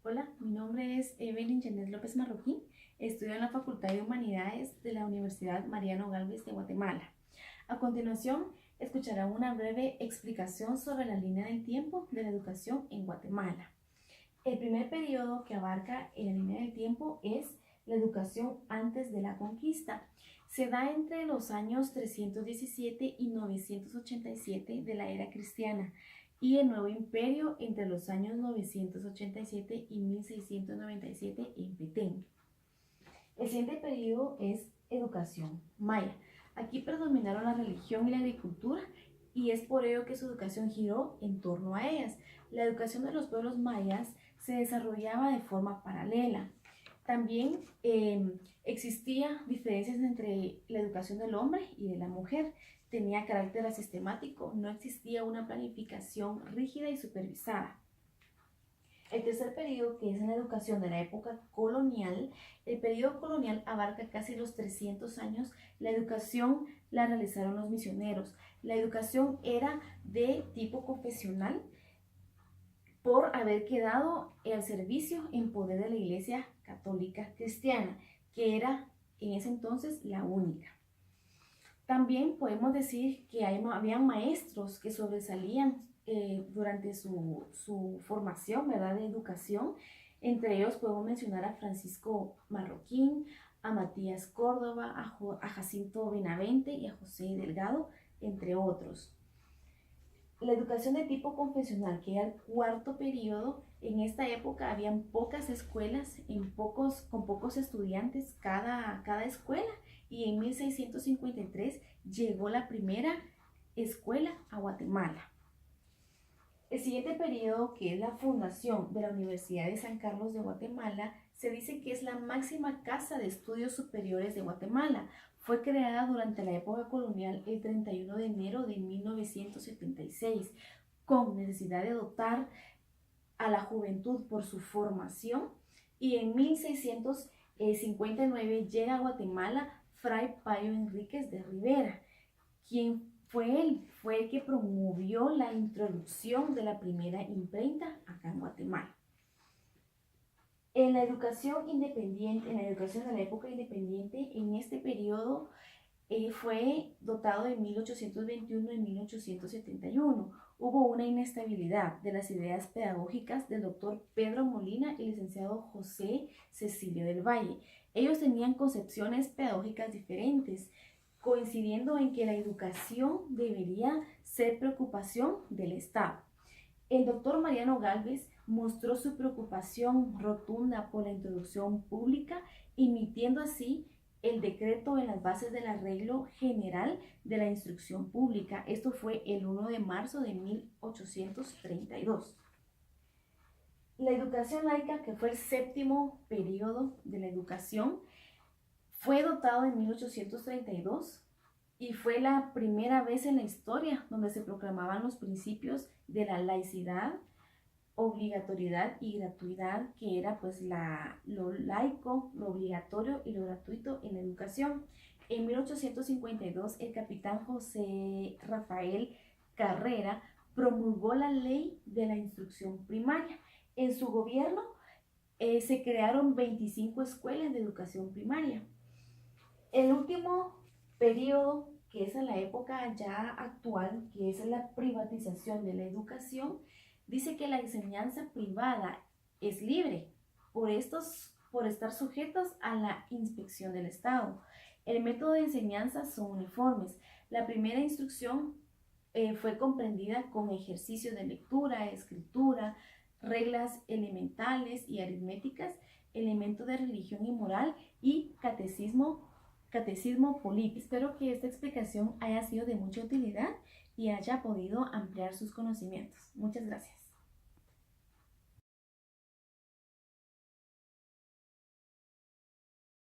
Hola, mi nombre es Evelyn Janet López Marroquín. Estudio en la Facultad de Humanidades de la Universidad Mariano Gálvez de Guatemala. A continuación, escucharán una breve explicación sobre la línea del tiempo de la educación en Guatemala. El primer periodo que abarca en la línea del tiempo es la educación antes de la conquista. Se da entre los años 317 y 987 de la era cristiana y el Nuevo Imperio entre los años 987 y 1697 en Petén. El siguiente periodo es educación maya. Aquí predominaron la religión y la agricultura y es por ello que su educación giró en torno a ellas. La educación de los pueblos mayas se desarrollaba de forma paralela. También existía diferencias entre la educación del hombre y de la mujer. Tenía carácter asistemático, no existía una planificación rígida y supervisada. El tercer periodo, que es en la educación de la época colonial, el periodo colonial abarca casi los 300 años. La educación la realizaron los misioneros. La educación era de tipo confesional por haber quedado al servicio en poder de la Iglesia Católica Cristiana, que era en ese entonces la única. También podemos decir que habían maestros que sobresalían durante su formación, ¿verdad?, de educación. Entre ellos podemos mencionar a Francisco Marroquín, a Matías Córdoba, a Jacinto Benavente y a José Delgado, entre otros. La educación de tipo confesional, que era el cuarto periodo, en esta época habían pocas escuelas, con pocos estudiantes cada escuela, y en 1653 llegó la primera escuela a Guatemala. El siguiente periodo, que es la fundación de la Universidad de San Carlos de Guatemala, se dice que es la máxima casa de estudios superiores de Guatemala. Fue creada durante la época colonial el 31 de enero de 1976, con necesidad de dotar a la juventud por su formación, y en 1659 llega a Guatemala Fray Payo Enríquez de Rivera. ¿Quién fue él? Fue el que promovió la introducción de la primera imprenta acá en Guatemala. En la educación independiente, en la educación de la época independiente, en este periodo fue dotado de 1821 y 1871. Hubo una inestabilidad de las ideas pedagógicas del doctor Pedro Molina y el licenciado José Cecilio del Valle. Ellos tenían concepciones pedagógicas diferentes, coincidiendo en que la educación debería ser preocupación del Estado. El doctor Mariano Gálvez mostró su preocupación rotunda por la introducción pública, emitiendo así el decreto en las bases del arreglo general de la instrucción pública. Esto fue el 1 de marzo de 1832. La educación laica, que fue el séptimo periodo de la educación, fue dotado en 1832 y fue la primera vez en la historia donde se proclamaban los principios de la laicidad, obligatoriedad y gratuidad, que era pues lo laico, lo obligatorio y lo gratuito en la educación. En 1852 el capitán José Rafael Carrera promulgó la ley de la instrucción primaria. En su gobierno se crearon 25 escuelas de educación primaria. El último periodo, que es en la época ya actual, que es la privatización de la educación, dice que la enseñanza privada es libre por estar sujetos a la inspección del Estado. El método de enseñanza son uniformes. La primera instrucción fue comprendida con ejercicios de lectura, escritura, reglas elementales y aritméticas, elementos de religión y moral y catecismo político. Espero que esta explicación haya sido de mucha utilidad y haya podido ampliar sus conocimientos. Muchas gracias.